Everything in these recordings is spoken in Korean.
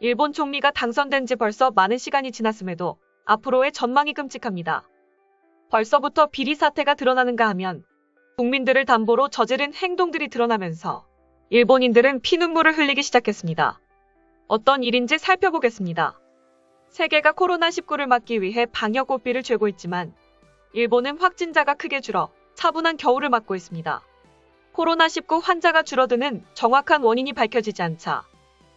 일본 총리가 당선된 지 벌써 많은 시간이 지났음에도 앞으로의 전망이 끔찍합니다. 벌써부터 비리 사태가 드러나는가 하면 국민들을 담보로 저지른 행동들이 드러나면서 일본인들은 피눈물을 흘리기 시작했습니다. 어떤 일인지 살펴보겠습니다. 세계가 코로나19를 막기 위해 방역 고삐를 쥐고 있지만 일본은 확진자가 크게 줄어 차분한 겨울을 맞고 있습니다. 코로나19 환자가 줄어드는 정확한 원인이 밝혀지지 않자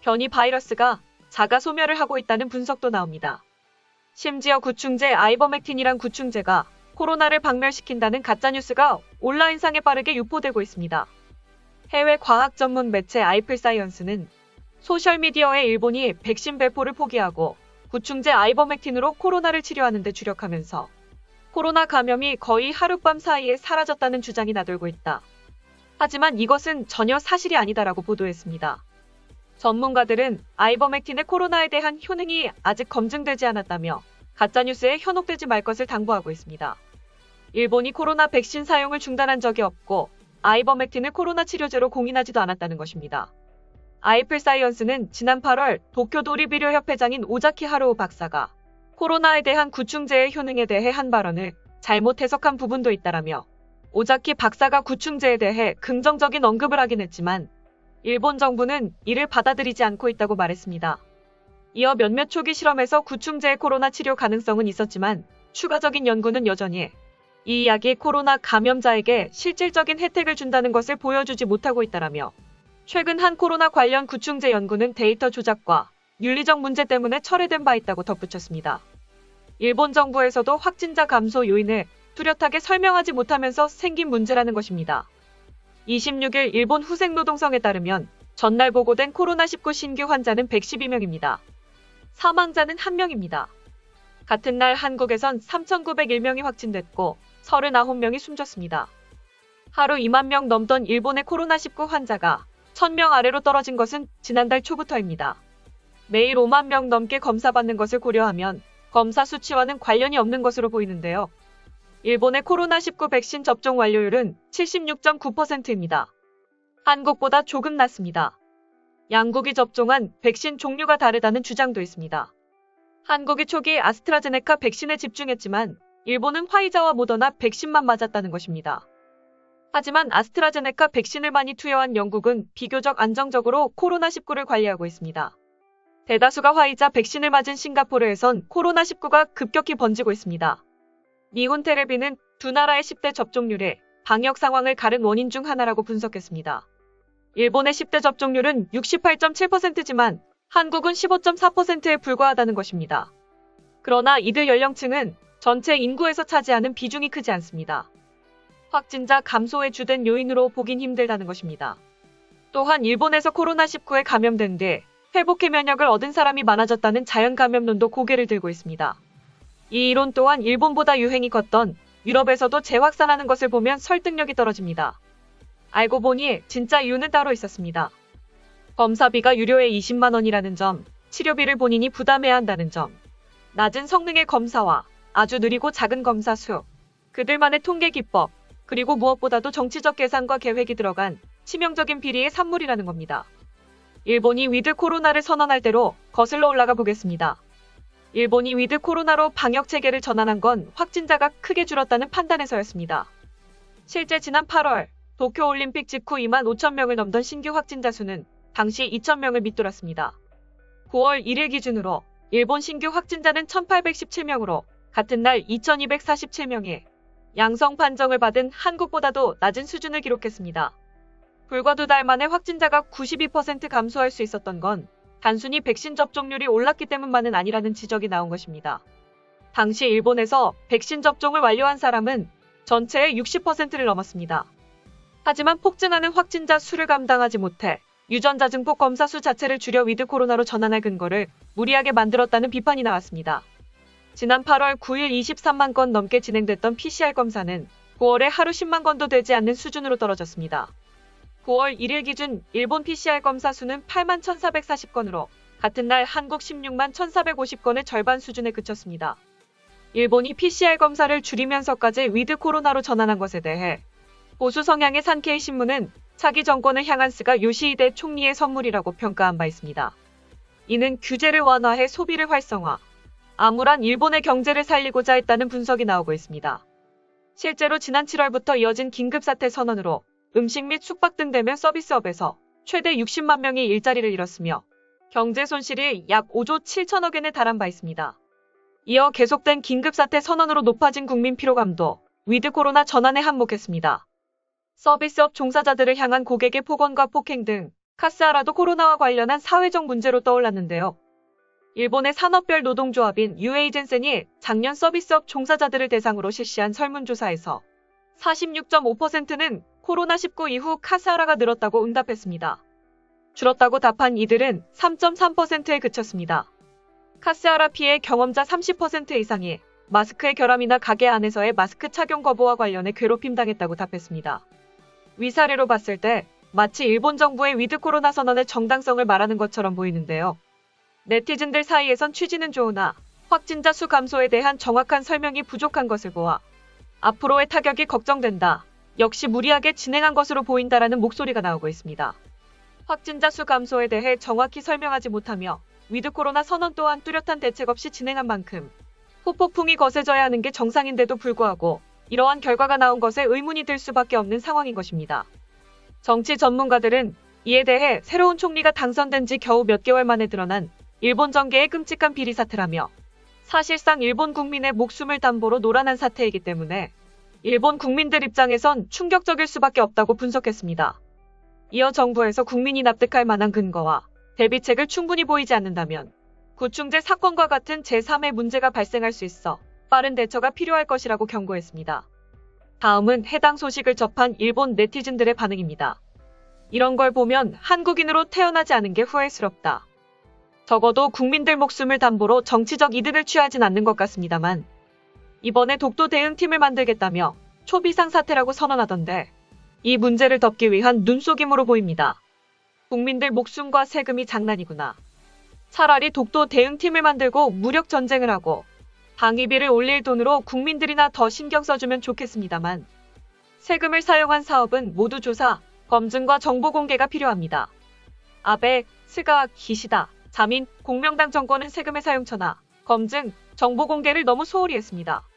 변이 바이러스가 자가 소멸을 하고 있다는 분석도 나옵니다. 심지어 구충제 아이버맥틴이란 구충제가 코로나를 박멸시킨다는 가짜뉴스가 온라인상에 빠르게 유포되고 있습니다. 해외 과학 전문 매체 아이플사이언스는 소셜미디어에 일본이 백신 배포를 포기하고 구충제 아이버맥틴으로 코로나를 치료하는 데 주력하면서 코로나 감염이 거의 하룻밤 사이에 사라졌다는 주장이 나돌고 있다. 하지만 이것은 전혀 사실이 아니다라고 보도했습니다. 전문가들은 아이버맥틴의 코로나에 대한 효능이 아직 검증되지 않았다며 가짜뉴스에 현혹되지 말 것을 당부하고 있습니다. 일본이 코로나 백신 사용을 중단한 적이 없고 아이버맥틴을 코로나 치료제로 공인하지도 않았다는 것입니다. 아이플사이언스는 지난 8월 도쿄도리비료협회장인 오자키 하루오 박사가 코로나에 대한 구충제의 효능에 대해 한 발언을 잘못 해석한 부분도 있다라며 오자키 박사가 구충제에 대해 긍정적인 언급을 하긴 했지만 일본 정부는 이를 받아들이지 않고 있다고 말했습니다. 이어 몇몇 초기 실험에서 구충제의 코로나 치료 가능성은 있었지만 추가적인 연구는 여전히 이 약이 코로나 감염자에게 실질적인 혜택을 준다는 것을 보여주지 못하고 있다라며 최근 한 코로나 관련 구충제 연구는 데이터 조작과 윤리적 문제 때문에 철회된 바 있다고 덧붙였습니다. 일본 정부에서도 확진자 감소 요인을 뚜렷하게 설명하지 못하면서 생긴 문제라는 것입니다. 26일 일본 후생노동성에 따르면 전날 보고된 코로나19 신규 환자는 112명입니다. 사망자는 1명입니다. 같은 날 한국에선 3,901명이 확진됐고 39명이 숨졌습니다. 하루 2만 명 넘던 일본의 코로나19 환자가 1,000명 아래로 떨어진 것은 지난달 초부터입니다. 매일 5만 명 넘게 검사받는 것을 고려하면 검사 수치와는 관련이 없는 것으로 보이는데요. 일본의 코로나19 백신 접종 완료율은 76.9%입니다. 한국보다 조금 낮습니다. 양국이 접종한 백신 종류가 다르다는 주장도 있습니다. 한국이 초기 아스트라제네카 백신에 집중했지만 일본은 화이자와 모더나 백신만 맞았다는 것입니다. 하지만 아스트라제네카 백신을 많이 투여한 영국은 비교적 안정적으로 코로나19를 관리하고 있습니다. 대다수가 화이자 백신을 맞은 싱가포르에선 코로나19가 급격히 번지고 있습니다. 니혼테레비는 두 나라의 10대 접종률이 방역 상황을 가른 원인 중 하나라고 분석했습니다. 일본의 10대 접종률은 68.7%지만 한국은 15.4%에 불과하다는 것입니다. 그러나 이들 연령층은 전체 인구에서 차지하는 비중이 크지 않습니다. 확진자 감소의 주된 요인으로 보긴 힘들다는 것입니다. 또한 일본에서 코로나19에 감염된 뒤 회복해 면역을 얻은 사람이 많아졌다는 자연 감염론도 고개를 들고 있습니다. 이 이론 또한 일본보다 유행이 컸던 유럽에서도 재확산하는 것을 보면 설득력이 떨어집니다. 알고 보니 진짜 이유는 따로 있었습니다. 검사비가 유료의 20만 원이라는 점, 치료비를 본인이 부담해야 한다는 점, 낮은 성능의 검사와 아주 느리고 작은 검사 수, 그들만의 통계 기법, 그리고 무엇보다도 정치적 계산과 계획이 들어간 치명적인 비리의 산물이라는 겁니다. 일본이 위드 코로나를 선언할 대로 거슬러 올라가 보겠습니다. 일본이 위드 코로나로 방역 체계를 전환한 건 확진자가 크게 줄었다는 판단에서였습니다. 실제 지난 8월 도쿄올림픽 직후 2만 5천 명을 넘던 신규 확진자 수는 당시 2천 명을 밑돌았습니다. 9월 1일 기준으로 일본 신규 확진자는 1,817명으로 같은 날 2,247명이 양성 판정을 받은 한국보다도 낮은 수준을 기록했습니다. 불과 두 달 만에 확진자가 92% 감소할 수 있었던 건 단순히 백신 접종률이 올랐기 때문만은 아니라는 지적이 나온 것입니다. 당시 일본에서 백신 접종을 완료한 사람은 전체의 60%를 넘었습니다. 하지만 폭증하는 확진자 수를 감당하지 못해 유전자 증폭 검사 수 자체를 줄여 위드 코로나로 전환할 근거를 무리하게 만들었다는 비판이 나왔습니다. 지난 8월 9일 23만 건 넘게 진행됐던 PCR 검사는 9월에 하루 10만 건도 되지 않는 수준으로 떨어졌습니다. 9월 1일 기준 일본 PCR 검사 수는 8만 1,440건으로 같은 날 한국 16만 1,450건의 절반 수준에 그쳤습니다. 일본이 PCR 검사를 줄이면서까지 위드 코로나로 전환한 것에 대해 보수 성향의 산케이 신문은 차기 정권을 향한 스가 요시히데 총리의 선물이라고 평가한 바 있습니다. 이는 규제를 완화해 소비를 활성화, 암울한 일본의 경제를 살리고자 했다는 분석이 나오고 있습니다. 실제로 지난 7월부터 이어진 긴급사태 선언으로 음식 및 숙박 등 대면 서비스업에서 최대 60만 명이 일자리를 잃었으며 경제 손실이 약 5조 7천억 엔에 달한 바 있습니다. 이어 계속된 긴급사태 선언으로 높아진 국민 피로감도 위드 코로나 전환에 한몫했습니다. 서비스업 종사자들을 향한 고객의 폭언과 폭행 등 카스하라도 코로나와 관련한 사회적 문제로 떠올랐는데요. 일본의 산업별 노동조합인 유에이젠센이 작년 서비스업 종사자들을 대상으로 실시한 설문조사에서 46.5%는 코로나19 이후 카스하라가 늘었다고 응답했습니다. 줄었다고 답한 이들은 3.3%에 그쳤습니다. 카스하라 피해 경험자 30% 이상이 마스크의 결함이나 가게 안에서의 마스크 착용 거부와 관련해 괴롭힘 당했다고 답했습니다. 위사례로 봤을 때 마치 일본 정부의 위드 코로나 선언의 정당성을 말하는 것처럼 보이는데요. 네티즌들 사이에선 취지는 좋으나 확진자 수 감소에 대한 정확한 설명이 부족한 것을 보아 앞으로의 타격이 걱정된다. 역시 무리하게 진행한 것으로 보인다라는 목소리가 나오고 있습니다. 확진자 수 감소에 대해 정확히 설명하지 못하며 위드 코로나 선언 또한 뚜렷한 대책 없이 진행한 만큼 후폭풍이 거세져야 하는 게 정상인데도 불구하고 이러한 결과가 나온 것에 의문이 들 수밖에 없는 상황인 것입니다. 정치 전문가들은 이에 대해 새로운 총리가 당선된 지 겨우 몇 개월 만에 드러난 일본 정계의 끔찍한 비리 사태라며 사실상 일본 국민의 목숨을 담보로 노란한 사태이기 때문에 일본 국민들 입장에선 충격적일 수밖에 없다고 분석했습니다. 이어 정부에서 국민이 납득할 만한 근거와 대비책을 충분히 보이지 않는다면 구충제 사건과 같은 제3의 문제가 발생할 수 있어 빠른 대처가 필요할 것이라고 경고했습니다. 다음은 해당 소식을 접한 일본 네티즌들의 반응입니다. 이런 걸 보면 한국인으로 태어나지 않은 게 후회스럽다. 적어도 국민들 목숨을 담보로 정치적 이득을 취하진 않는 것 같습니다만 이번에 독도 대응팀을 만들겠다며 초비상 사태라고 선언하던데 이 문제를 덮기 위한 눈속임으로 보입니다. 국민들 목숨과 세금이 장난이구나. 차라리 독도 대응팀을 만들고 무력 전쟁을 하고 방위비를 올릴 돈으로 국민들이나 더 신경 써주면 좋겠습니다만 세금을 사용한 사업은 모두 조사, 검증과 정보 공개가 필요합니다. 아베, 스가, 기시다, 자민, 공명당 정권은 세금의 사용처나 검증, 정보 공개를 너무 소홀히 했습니다.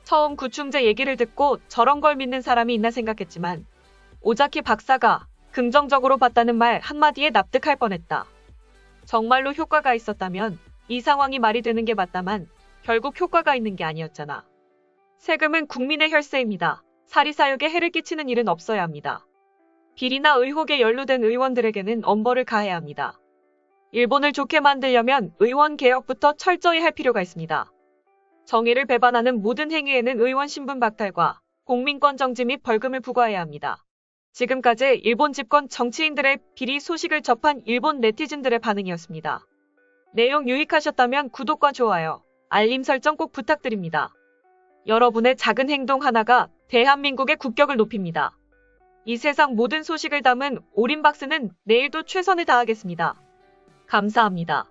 처음 구충제 얘기를 듣고 저런 걸 믿는 사람이 있나 생각했지만 오자키 박사가 긍정적으로 봤다는 말 한마디에 납득할 뻔했다. 정말로 효과가 있었다면 이 상황이 말이 되는 게 맞다만 결국 효과가 있는 게 아니었잖아. 세금은 국민의 혈세입니다. 사리사욕에 해를 끼치는 일은 없어야 합니다. 비리나 의혹에 연루된 의원들에게는 엄벌을 가해야 합니다. 일본을 좋게 만들려면 의원 개혁부터 철저히 할 필요가 있습니다. 정의를 배반하는 모든 행위에는 의원 신분 박탈과 공민권 정지 및 벌금을 부과해야 합니다. 지금까지 일본 집권 정치인들의 비리 소식을 접한 일본 네티즌들의 반응이었습니다. 내용 유익하셨다면 구독과 좋아요, 알림 설정 꼭 부탁드립니다. 여러분의 작은 행동 하나가 대한민국의 국격을 높입니다. 이 세상 모든 소식을 담은 오린박스는 내일도 최선을 다하겠습니다. 감사합니다.